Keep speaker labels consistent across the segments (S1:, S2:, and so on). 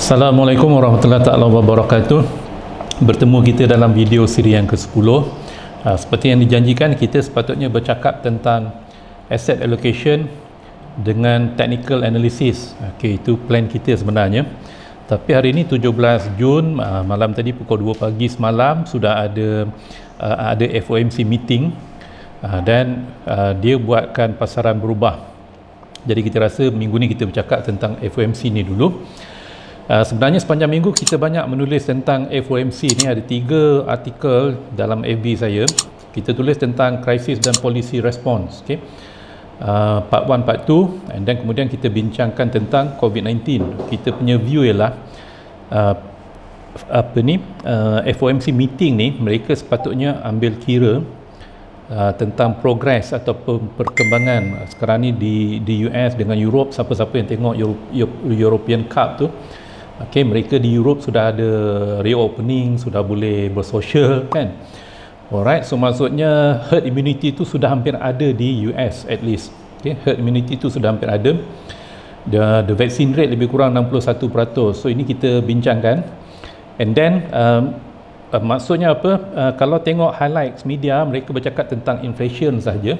S1: Assalamualaikum warahmatullahi wabarakatuh. Bertemu kita dalam video siri yang ke-10. Seperti yang dijanjikan, kita sepatutnya bercakap tentang asset allocation dengan technical analysis. Okey, itu plan kita sebenarnya. Tapi hari ini 17 Jun, malam tadi pukul 2 pagi semalam sudah ada FOMC meeting, dan dia buatkan pasaran berubah. Jadi kita rasa minggu ni kita bercakap tentang FOMC ni dulu. Sebenarnya sepanjang minggu kita banyak menulis tentang FOMC ni. Ada 3 artikel dalam FB saya. Kita tulis tentang krisis dan policy response, okay? Part 1, part 2, and then kemudian kita bincangkan tentang COVID-19. Kita punya view ialah FOMC meeting ni mereka sepatutnya ambil kira tentang progres atau perkembangan sekarang ni di US dengan Europe. Siapa-siapa yang tengok European Cup tu, okay, mereka di Europe sudah ada reopening, sudah boleh bersosial, kan? Alright, so maksudnya herd immunity tu sudah hampir ada di US at least. Okay, herd immunity tu sudah hampir ada. The vaccine rate lebih kurang 61%. So ini kita bincangkan. And then maksudnya apa? Kalau tengok highlights media, mereka bercakap tentang inflation sahaja.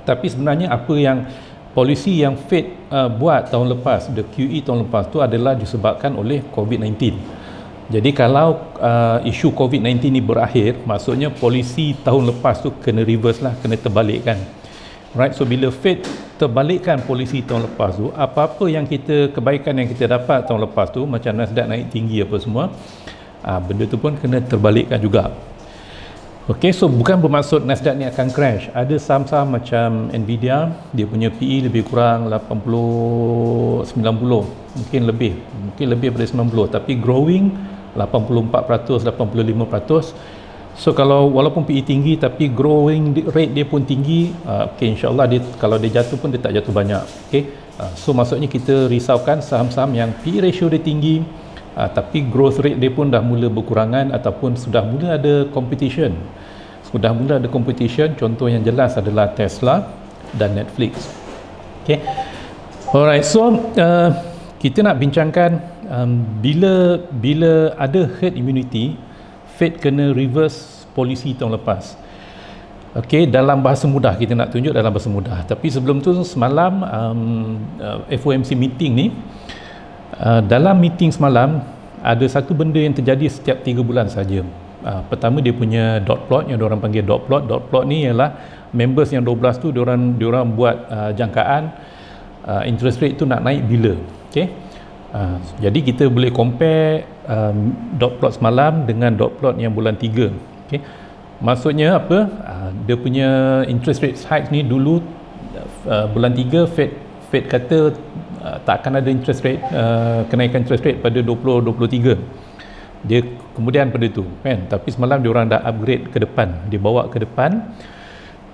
S1: Tapi sebenarnya apa yang polisi yang Fed buat tahun lepas, the QE tahun lepas tu adalah disebabkan oleh COVID-19. Jadi kalau isu COVID-19 ni berakhir, maksudnya polisi tahun lepas tu kena reverse lah, kena terbalikkan. Right, so bila Fed terbalikkan polisi tahun lepas tu, apa-apa yang kebaikan yang kita dapat tahun lepas tu, macam Nasdaq naik tinggi apa semua, benda tu pun kena terbalikkan juga. Okey, so bukan bermaksud Nasdaq ni akan crash. Ada saham-saham macam Nvidia, dia punya PE lebih kurang 80, 90, mungkin lebih daripada 90, tapi growing 84%, 85%. So kalau walaupun PE tinggi tapi growing rate dia pun tinggi, okey, insya-Allah dia kalau dia jatuh pun dia tak jatuh banyak. Okey. So maksudnya kita risaukan saham-saham yang PE ratio dia tinggi, tapi growth rate dia pun dah mula berkurangan ataupun sudah mula ada competition. Contoh yang jelas adalah Tesla dan Netflix. Okay. Alright, so kita nak bincangkan bila ada herd immunity, Fed kena reverse polisi tahun lepas. Okay, dalam bahasa mudah, kita nak tunjuk dalam bahasa mudah. Tapi sebelum tu, semalam FOMC meeting ni, dalam meeting semalam ada satu benda yang terjadi setiap 3 bulan saja. Pertama, dia punya dot plot yang diorang panggil dot plot. Dot plot ni ialah members yang 12 tu diorang buat jangkaan interest rate tu nak naik bila. Okay? Jadi kita boleh compare dot plot semalam dengan dot plot yang bulan 3. Okay? Maksudnya apa? Dia punya interest rate hike ni dulu bulan 3 Fed kata tak akan ada interest rate, kenaikan interest rate pada 2023. Dia kemudian pada tu, kan? Tapi semalam dia orang dah upgrade ke depan, dia bawa ke depan.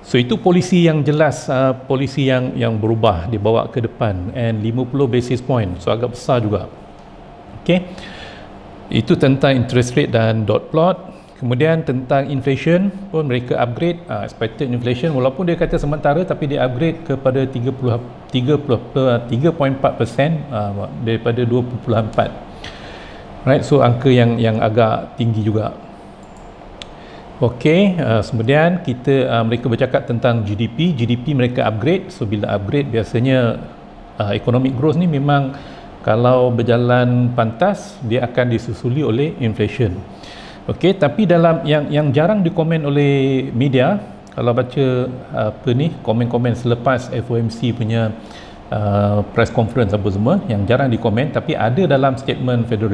S1: So itu polisi yang jelas, polisi yang berubah, dia bawa ke depan, and 50 basis point, so agak besar juga. Okay, itu tentang interest rate dan dot plot. Kemudian tentang inflation pun mereka upgrade, expected inflation walaupun dia kata sementara, tapi dia upgrade kepada 3.4% daripada 2.4. Right, so angka yang agak tinggi juga. Okey, kemudian mereka bercakap tentang GDP mereka upgrade. So bila upgrade, biasanya economic growth ni memang kalau berjalan pantas dia akan disusuli oleh inflation. Okey, tapi dalam yang jarang dikomen oleh media, kalau baca komen-komen selepas FOMC punya press conference apa semua, yang jarang dikomen, tapi ada dalam statement Federal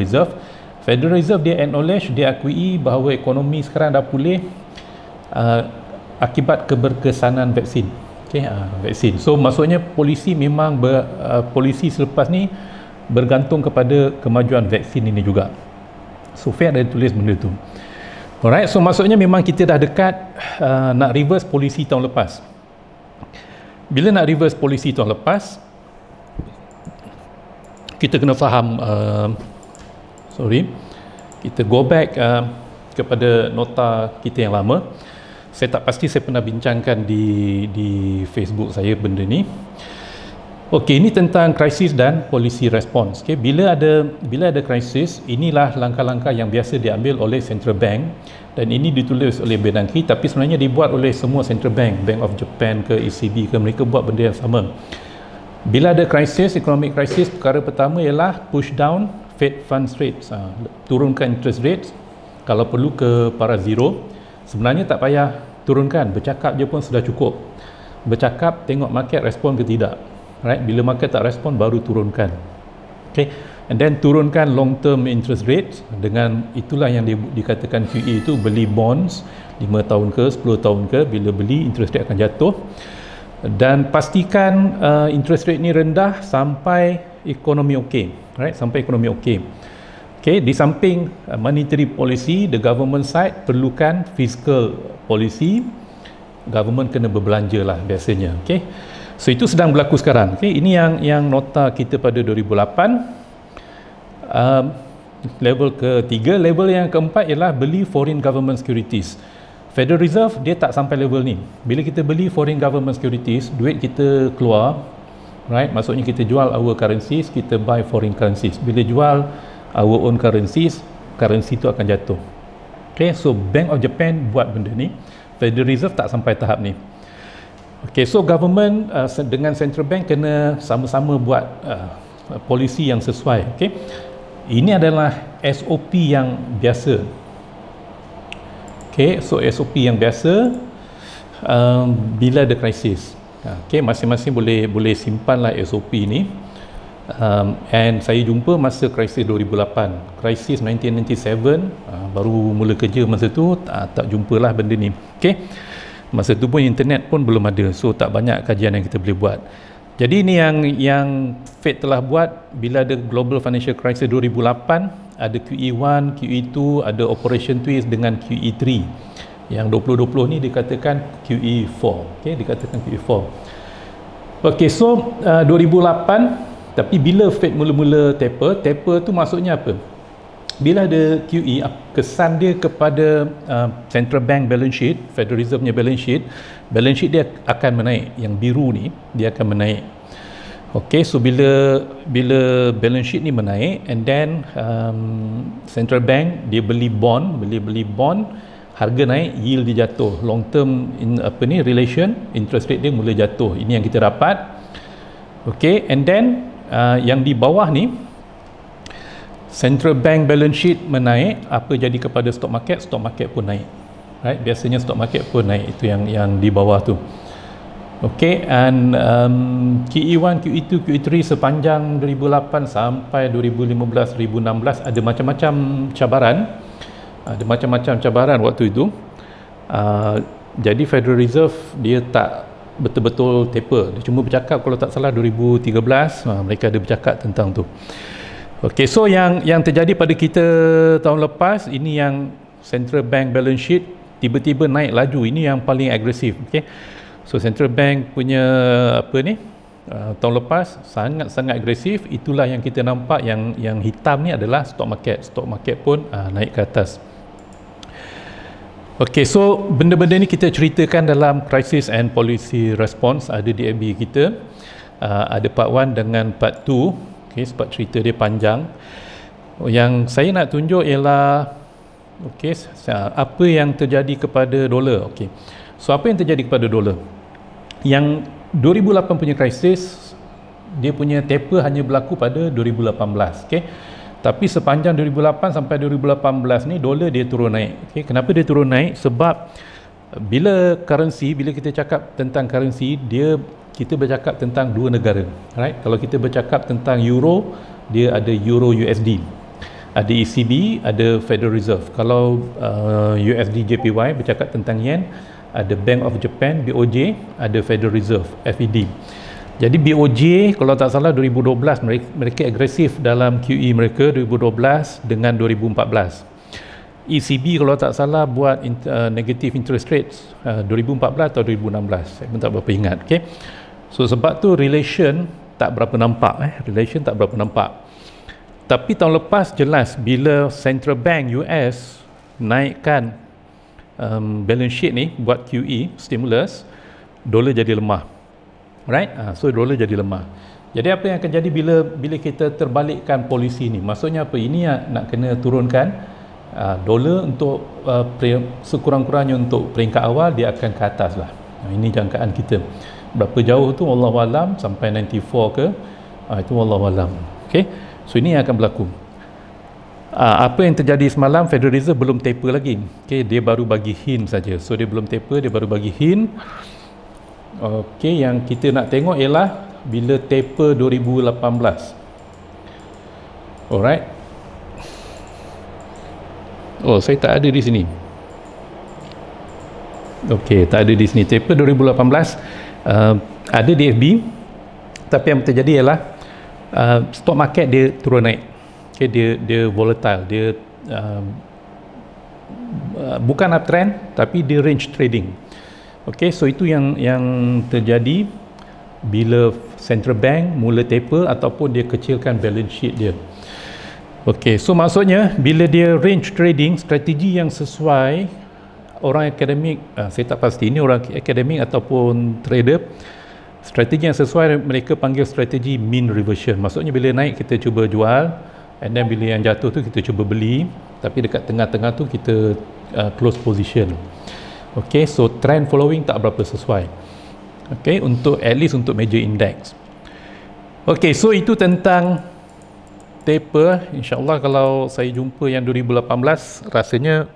S1: Reserve dia acknowledge, dia akui bahawa ekonomi sekarang dah pulih akibat keberkesanan vaksin. Okay, vaksin. So maksudnya polisi memang polisi selepas ni bergantung kepada kemajuan vaksin ini juga. So Fed ada tulis benda tu. Alright, so maksudnya memang kita dah dekat nak reverse polisi tahun lepas. Bila nak reverse polisi tahun lepas, kita kena faham, kita go back kepada nota kita yang lama. Saya tak pasti saya pernah bincangkan di Facebook saya benda ni. Okey, ini tentang krisis dan polisi respons. Okey, bila ada krisis, inilah langkah-langkah yang biasa diambil oleh central bank, dan ini ditulis oleh Bernanke, tapi sebenarnya dibuat oleh semua central bank, Bank of Japan ke ECB ke, mereka buat benda yang sama. Bila ada krisis, economic krisis, perkara pertama ialah push down Fed funds rates, turunkan interest rates, kalau perlu ke para zero. Sebenarnya tak payah turunkan, bercakap je pun sudah cukup. Bercakap, tengok market respon ke tidak. Right? Bila market tak respon, baru turunkan. Okay. And then turunkan long term interest rates, dengan itulah yang dikatakan QE itu, beli bonds 5 tahun ke 10 tahun ke, bila beli interest rate akan jatuh, dan pastikan interest rate ni rendah sampai ekonomi okey, right? Sampai ekonomi okey. Okay, di samping monetary policy, the government side perlukan fiscal policy, government kena berbelanja lah biasanya. Okay. So itu sedang berlaku sekarang. Okay, ini yang nota kita pada 2008. Level ketiga. Level yang keempat ialah beli foreign government securities. Federal Reserve dia tak sampai level ni. Bila kita beli foreign government securities, duit kita keluar, right? Maksudnya kita jual our currencies, kita buy foreign currencies. Bila jual our own currencies, currency tu akan jatuh. Okay, so Bank of Japan buat benda ni. Federal Reserve tak sampai tahap ni. Okay, so government dengan central bank kena sama-sama buat polisi yang sesuai. Okay, ini adalah SOP yang biasa. Okay, so SOP yang biasa bila ada krisis. Okay, masing-masing boleh simpanlah SOP ni. And saya jumpa masa krisis 2008, krisis 1997, baru mula kerja masa tu, tak jumpalah benda ni. Okay, masa tu pun internet pun belum ada, so tak banyak kajian yang kita boleh buat. Jadi ini yang Fed telah buat bila ada global financial crisis 2008, ada QE1, QE2, ada operation twist dengan QE3. Yang 2020 ni dikatakan QE4. Okey, dikatakan QE4. Okey, so 2008, tapi bila Fed mula-mula taper tu maksudnya apa? Bila ada QE, kesan dia kepada central bank balance sheet, Federal Reserve punya balance sheet dia akan menaik. Yang biru ni dia akan menaik. Okey, so bila balance sheet ni menaik, and then central bank dia beli bond, harga naik, yield dia jatuh, long term relation, interest rate dia mula jatuh. Ini yang kita dapat. Okey, and then yang di bawah ni, central bank balance sheet menaik, apa jadi kepada stock market pun naik. Right? Biasanya stock market pun naik, itu yang di bawah tu. Okay, and QE1, QE2, QE3 sepanjang 2008 sampai 2015-2016 ada macam-macam cabaran waktu itu. Jadi Federal Reserve dia tak betul-betul taper, dia cuma bercakap, kalau tak salah 2013 mereka ada bercakap tentang tu. Okey, so yang terjadi pada kita tahun lepas, ini yang central bank balance sheet tiba-tiba naik laju, ini yang paling agresif. Okey, so central bank punya tahun lepas sangat-sangat agresif. Itulah yang kita nampak, yang hitam ni adalah stock market pun naik ke atas. Okey, so benda-benda ni kita ceritakan dalam crisis and policy response, ada di FB kita, ada part 1 dengan part 2. Okay, sebab cerita dia panjang. Yang saya nak tunjuk ialah apa yang terjadi kepada dolar. Okay, so apa yang terjadi kepada dolar? Yang 2008 punya krisis, dia punya taper hanya berlaku pada 2018. Okay, tapi sepanjang 2008 sampai 2018 ni dolar dia turun naik. Okay, kenapa dia turun naik? Sebab bila kita cakap tentang currency, kita bercakap tentang dua negara, right? Kalau kita bercakap tentang euro, dia ada euro USD, ada ECB, ada Federal Reserve. Kalau USD JPY bercakap tentang yen, ada Bank of Japan BOJ, ada Federal Reserve FED. Jadi BOJ kalau tak salah 2012 mereka agresif dalam QE mereka 2012 dengan 2014. ECB kalau tak salah buat negative interest rates 2014 atau 2016, saya pun tak berapa ingat. Okay, so sebab tu relation tak berapa nampak. Tapi tahun lepas jelas bila central bank US naikkan balance sheet ni buat QE stimulus, dolar jadi lemah, right? So dolar jadi lemah. Jadi apa yang akan jadi bila kita terbalikkan polisi ni? Maksudnya apa? Ini yang nak kena turunkan dolar untuk sekurang-kurangnya untuk peringkat awal dia akan ke atas lah. Ini jangkaan kita. Berapa jauh tu wallahualam, sampai 94 ke? Itu wallahualam. Okey. So ini yang akan berlaku. Apa yang terjadi semalam, Federal Reserve belum taper lagi. Okey, dia baru bagi hint saja. So dia belum taper, dia baru bagi hint. Okey, yang kita nak tengok ialah bila taper 2018. Alright. Oh, saya tak ada di sini. Okey, tak ada di sini. Taper 2018 ada di FB. Tapi yang terjadi ialah stock market dia turun naik. Okay, dia volatile, dia bukan uptrend tapi dia range trading. Okay, so itu yang terjadi bila central bank mula taper ataupun dia kecilkan balance sheet dia. Okay, so maksudnya bila dia range trading, strategi yang sesuai orang akademik, saya tak pasti ini orang akademik ataupun trader, strategi yang sesuai mereka panggil strategi mean reversion. Maksudnya bila naik kita cuba jual, and then bila yang jatuh tu kita cuba beli, tapi dekat tengah-tengah tu kita close position. Okay, so trend following tak berapa sesuai. Okay, untuk at least untuk major index. Okay, so itu tentang taper. InsyaAllah kalau saya jumpa yang 2018 rasanya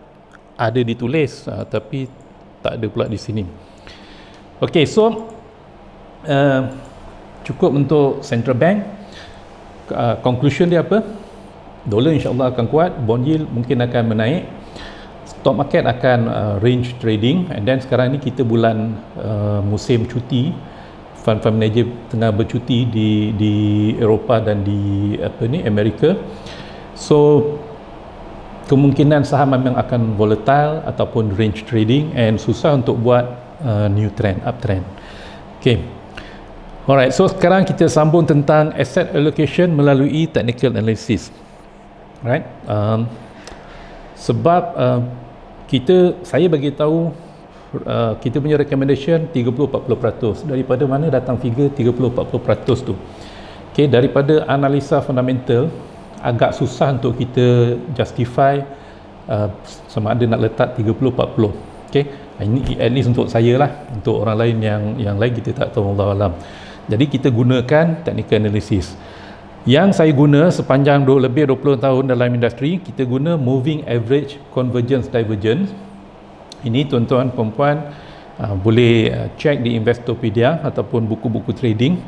S1: ada ditulis, tapi tak ada pula di sini. Okay, so cukup untuk central bank. Conclusion dia apa? Dolar insyaAllah akan kuat, bond yield mungkin akan menaik, stock market akan range trading, and then sekarang ni kita bulan musim cuti, fund manager tengah bercuti di Eropah dan di Amerika. So kemungkinan saham memang akan volatile ataupun range trading, and susah untuk buat new trend, uptrend. Okay. Alright, so sekarang kita sambung tentang asset allocation melalui technical analysis. Right? Sebab saya bagi tahu kita punya recommendation 30-40%. Daripada mana datang figure 30-40% tu? Okay, daripada analisa fundamental agak susah untuk kita justify sama ada nak letak 30-40. Okay, ini at least untuk saya lah. Untuk orang lain yang lain kita tak tahu, Allah alam. Jadi kita gunakan technical analysis. Yang saya guna sepanjang lebih 20 tahun dalam industri, kita guna moving average convergence divergence. Ini tuan-tuan perempuan boleh cek di Investopedia ataupun buku-buku trading.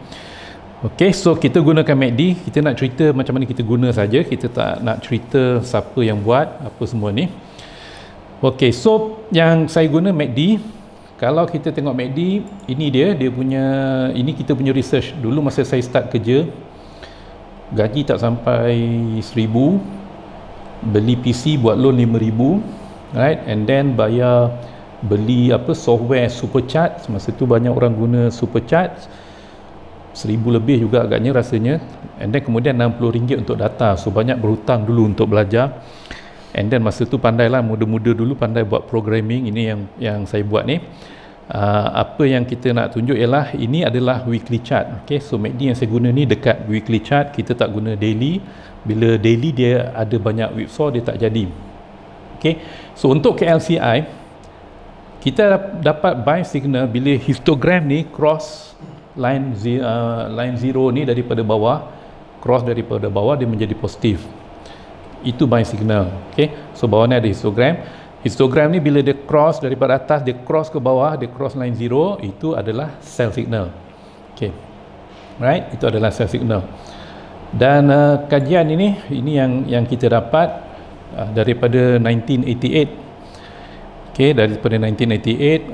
S1: Okey, so kita gunakan MACD. Kita nak cerita macam mana kita guna saja, kita tak nak cerita siapa yang buat apa semua ni. Okey, so yang saya guna MACD. Kalau kita tengok MACD, ini dia punya, ini kita punya research. Dulu masa saya start kerja, gaji tak sampai 1,000, beli PC buat loan 5,000, right, and then bayar beli software Supercharts. Masa tu banyak orang guna Supercharts, 1,000 lebih juga agaknya rasanya, and then kemudian RM60 untuk data. So banyak berhutang dulu untuk belajar, and then masa tu pandailah, muda-muda dulu pandai buat programming. Ini yang saya buat ni. Apa yang kita nak tunjuk ialah ini adalah weekly chart. Okay, so MACD yang saya guna ni dekat weekly chart, kita tak guna daily. Bila daily dia ada banyak whipsaw, dia tak jadi. Okay, so untuk KLCI kita dapat buy signal bila histogram ni cross line zero ni daripada bawah, cross daripada bawah dia menjadi positif. Itu buy signal. Okay, so bawah ni ada histogram. Histogram ni bila dia cross daripada atas, dia cross ke bawah, dia cross line zero, itu adalah sell signal. Okay, right, itu adalah sell signal. Dan kajian ini yang kita dapat daripada 1988. Okay, daripada 1988,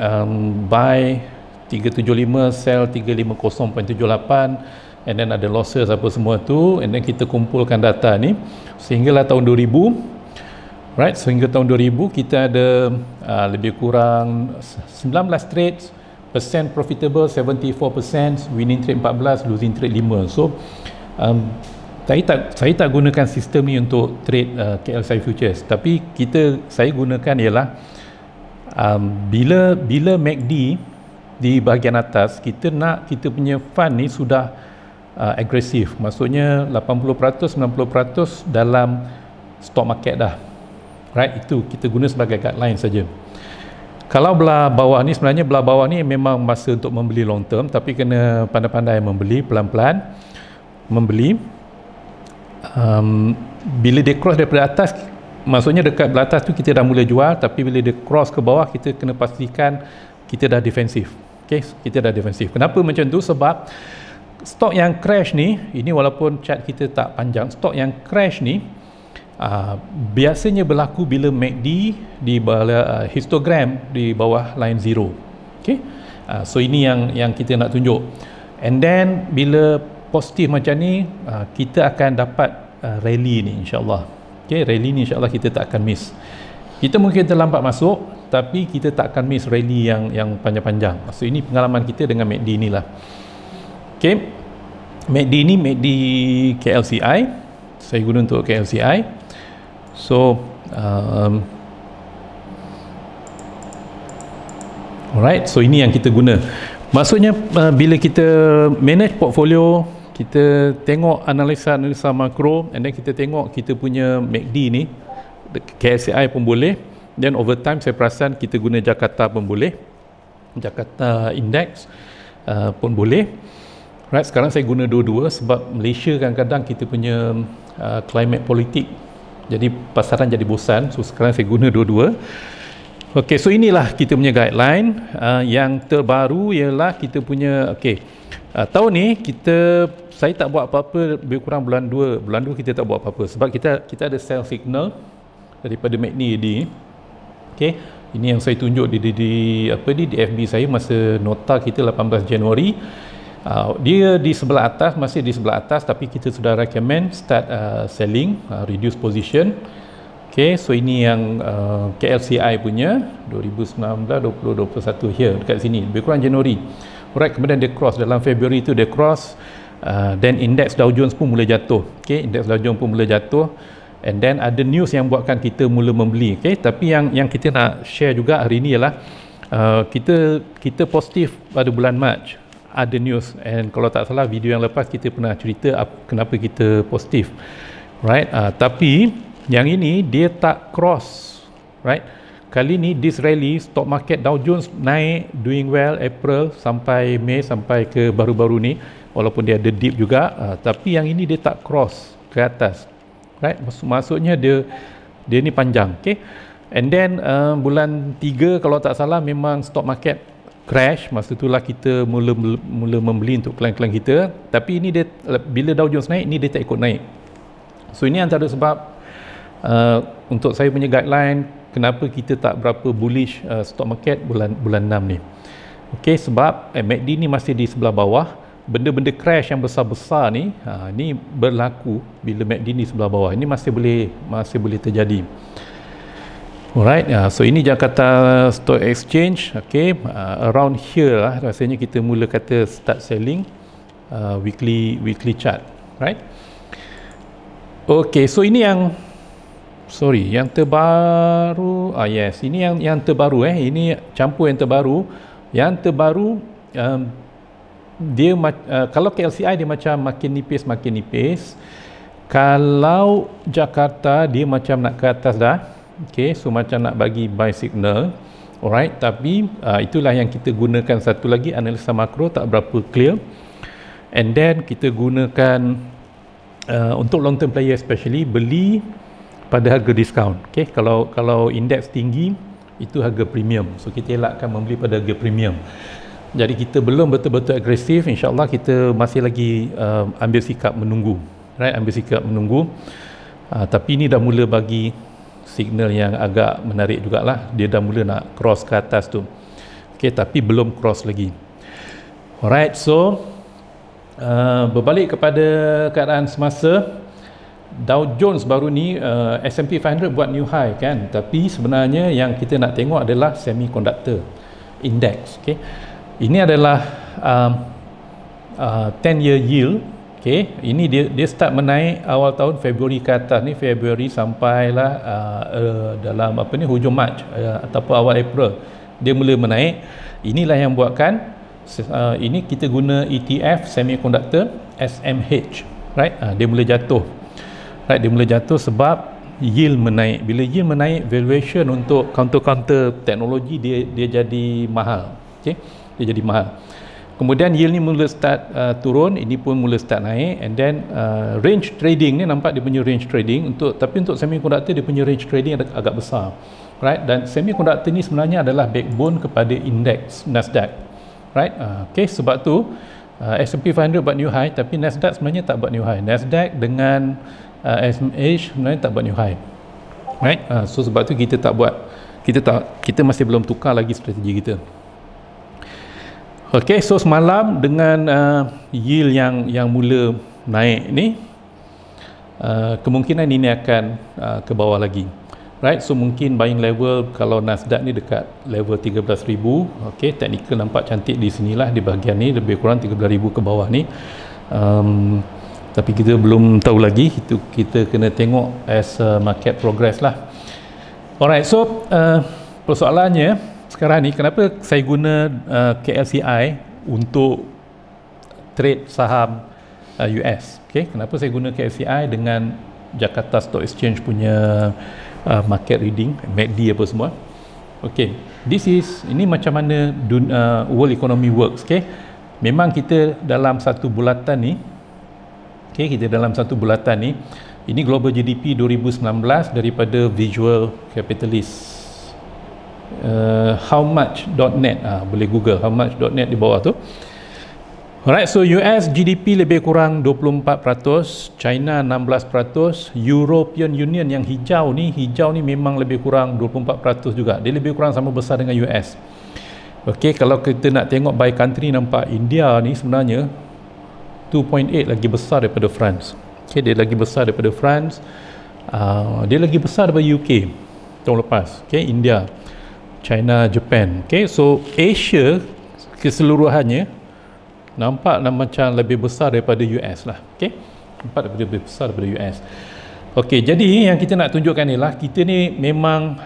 S1: buy 375, sell 350.78, and then ada losses apa semua tu, and then kita kumpulkan data ni sehinggalah tahun 2000. Right, sehingga tahun 2000 kita ada lebih kurang 19 trades, percent profitable 74%, winning trade 14, losing trade 5. So saya tak gunakan sistem ni untuk trade KLCI futures, tapi saya gunakan ialah bila MACD di bahagian atas, kita nak kita punya fund ni sudah agresif, maksudnya 80% 90% dalam stock market dah, right? Itu kita guna sebagai guideline saja. Kalau belah bawah ni, sebenarnya belah bawah ni memang masa untuk membeli long term, tapi kena pandai-pandai membeli, pelan-pelan membeli. Bila dia cross daripada atas, maksudnya dekat belah atas tu kita dah mula jual, tapi bila dia cross ke bawah, kita kena pastikan kita dah defensif. Okay, kita dah defensif. Kenapa macam tu? Sebab stok yang crash ni, ini walaupun chart kita tak panjang, stok yang crash ni biasanya berlaku bila MACD di bawah histogram di bawah line zero. Okay, so ini yang kita nak tunjuk. And then bila positif macam ni, kita akan dapat rally ni insyaAllah. Okay, rally ni insyaAllah kita tak akan miss. Kita mungkin terlambat masuk, tapi kita tak akan miss rally yang panjang-panjang. So ini pengalaman kita dengan MACD ni lah. Okay, MACD ni MACD KLCI, saya guna untuk KLCI. So alright, so ini yang kita guna. Maksudnya bila kita manage portfolio, kita tengok analisa makro, and then kita tengok kita punya MACD ni, KLCI pun boleh, then over time saya perasan kita guna Jakarta pun boleh, Jakarta Index pun boleh. Right, sekarang saya guna dua-dua sebab Malaysia kadang-kadang kita punya climate politik, jadi pasaran jadi bosan, so sekarang saya guna dua-dua. Okey, so inilah kita punya guideline. Yang terbaru ialah kita punya, okey, tahun ni saya tak buat apa-apa lebih kurang bulan 2 kita tak buat apa-apa sebab kita ada sell signal daripada MACD. Okey, ini yang saya tunjuk di FB saya masa nota kita 18 Januari. Dia di sebelah atas, masih di sebelah atas, tapi kita sudah recommend start selling, reduce position. Okay, so ini yang KLCI punya 2019, 20, 21 here dekat sini, lebih kurang Januari. Alright, kemudian dia cross dalam Februari tu, dia cross, then index Dow Jones pun mula jatuh. Okay, index Dow Jones pun mula jatuh, and then ada news yang buatkan kita mula membeli. Okay, tapi yang kita nak share juga hari ini ialah kita positif pada bulan Mac. Ada news, and kalau tak salah video yang lepas kita pernah cerita kenapa kita positif, right? Tapi yang ini dia tak cross, right? Kali ni this rally stock market Dow Jones naik, doing well April sampai Mei, sampai ke baru-baru ni, walaupun dia ada dip juga, tapi yang ini dia tak cross ke atas, right? Maksudnya dia ni panjang. Okay, and then bulan 3 kalau tak salah memang stock market crash, masa itulah kita mula membeli untuk klien-klien kita, tapi ini dia bila Dow Jones naik, ini dia tak ikut naik. So ini antara sebab untuk saya punya guideline kenapa kita tak berapa bullish stock market bulan 6 ni. Okey, sebab MACD ni masih di sebelah bawah, benda-benda crash yang besar-besar ni ni berlaku bila MACD ni sebelah bawah, ini masih boleh terjadi. Alright, so ini Jakarta Stock Exchange. Okay, around here lah rasanya kita mula kata start selling weekly chart, right? Okay, so ini yang terbaru. Yes, ini yang terbaru. Ini campur yang terbaru. Yang terbaru dia kalau KLCI dia macam makin nipis. Kalau Jakarta dia macam nak ke atas dah. Okay, so macam nak bagi buy signal. Alright, tapi itulah yang kita gunakan. Satu lagi, analisa makro tak berapa clear, and then kita gunakan untuk long term player especially, beli pada harga diskaun. Okay, kalau indeks tinggi itu harga premium, so kita elakkan membeli pada harga premium. Jadi kita belum betul-betul agresif, insyaAllah kita masih lagi ambil sikap menunggu, right? Ambil sikap menunggu, tapi ini dah mula bagi signal yang agak menarik jugalah. Dia dah mula nak cross ke atas tu. Okay, tapi belum cross lagi. Alright, so berbalik kepada keadaan semasa, Dow Jones baru ni S&P 500 buat new high kan, tapi sebenarnya yang kita nak tengok adalah semiconductor index. Okay, ini adalah 10-year yield. Okay, ini dia start menaik awal tahun Februari ke atas ni, Februari sampailah dalam hujung Mac ataupun awal April dia mula menaik. Inilah yang buatkan Ini kita guna ETF semiconductor SMH, right? Dia mula jatuh, right? Dia mula jatuh sebab yield menaik. Bila yield menaik, valuation untuk counter teknologi dia jadi mahal. Okay? Dia jadi mahal. Kemudian yield ni mula start turun, ini pun mula start naik, and then range trading ni nampak dia punya range trading tapi untuk semiconductor dia punya range trading agak besar, right? Dan semiconductor ni sebenarnya adalah backbone kepada indeks Nasdaq, right? Okay, sebab tu S&P 500 buat new high, tapi Nasdaq sebenarnya tak buat new high. Nasdaq dengan SMH sebenarnya tak buat new high, right? So sebab tu kita tak buat, kita masih belum tukar lagi strategi kita. Okay, so semalam dengan yield yang mula naik ni, kemungkinan ini akan ke bawah lagi, right? So mungkin buying level kalau Nasdaq ni dekat level 13,000. Okay, technical nampak cantik di sinilah, di bahagian ni lebih kurang 13,000 ke bawah ni. Tapi kita belum tahu lagi, itu kita kena tengok as market progress lah. Alright, so persoalannya sekarang ni, kenapa saya guna KLCI untuk trade saham US? Okay, kenapa saya guna KLCI dengan Jakarta Stock Exchange punya market reading, MACD apa semua? Okay, ini macam mana world economy works. Okay, memang kita dalam satu bulatan ni, okay, ini global GDP 2019 daripada Visual Capitalist. Howmuch.net, boleh google howmuch.net di bawah tu. Alright, so US GDP lebih kurang 24%, China 16%, European Union yang hijau ni memang lebih kurang 24% juga. Dia lebih kurang sama besar dengan US. Okey, kalau kita nak tengok by country, nampak India ni sebenarnya 2.8 lagi besar daripada France. Okey, dia lagi besar daripada France. Dia lagi besar daripada UK tahun lepas. Okey, India, China, Japan. Okay, so Asia keseluruhannya nampak macam lebih besar daripada US lah. Okay, nampak lebih besar daripada US. Okay, jadi yang kita nak tunjukkan ni lah, kita ni memang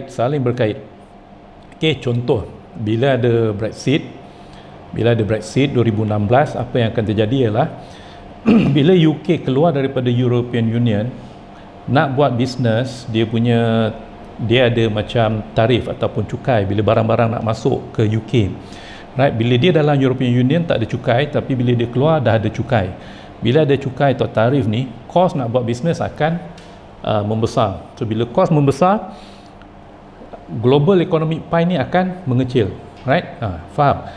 S1: saling berkait. Okay, contoh, bila ada Brexit 2016, apa yang akan terjadi ialah bila UK keluar daripada European Union, nak buat bisnes, dia ada macam tarif ataupun cukai bila barang-barang nak masuk ke UK, right? Bila dia dalam European Union tak ada cukai, tapi bila dia keluar dah ada cukai. Bila ada cukai atau tarif ni, kos nak buat bisnes akan membesar. So bila kos membesar, global economic pie ni akan mengecil, right? Faham?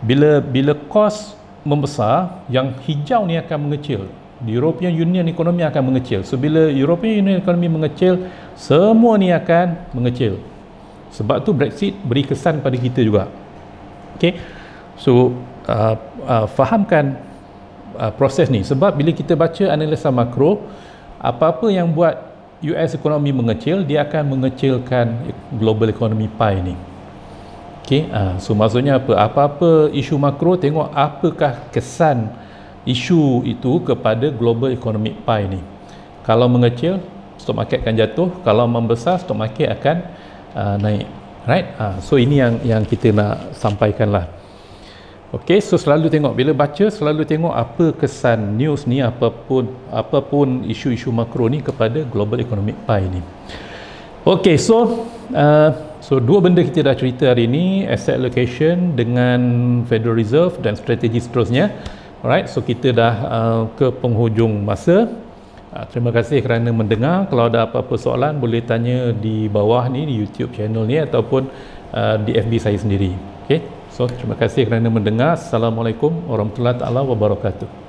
S1: Bila kos membesar, yang hijau ni akan mengecil. Di European Union ekonomi akan mengecil. So bila European Union ekonomi mengecil, semua ni akan mengecil. Sebab tu Brexit beri kesan pada kita juga. Okay, so fahamkan proses ni. Sebab bila kita baca analisa makro, apa-apa yang buat US ekonomi mengecil, dia akan mengecilkan global economy pie ni. Okay, so maksudnya apa? Apa-apa isu makro, tengok apakah kesan isu itu kepada global economic pie ni. Kalau mengecil, stock market akan jatuh. Kalau membesar, stock market akan naik, right? So ini yang kita nak sampaikan lah. Okay, so selalu tengok, bila baca selalu tengok apa kesan news ni, apapun isu-isu makro ni kepada global economic pie ni. Okay, so dua benda kita dah cerita hari ni, asset allocation dengan Federal Reserve dan strategi seterusnya. Alright, so kita dah ke penghujung masa. Terima kasih kerana mendengar. Kalau ada apa-apa soalan, boleh tanya di bawah ni, di YouTube channel ni, ataupun di FB saya sendiri. Okay, so terima kasih kerana mendengar. Assalamualaikum warahmatullahi wabarakatuh.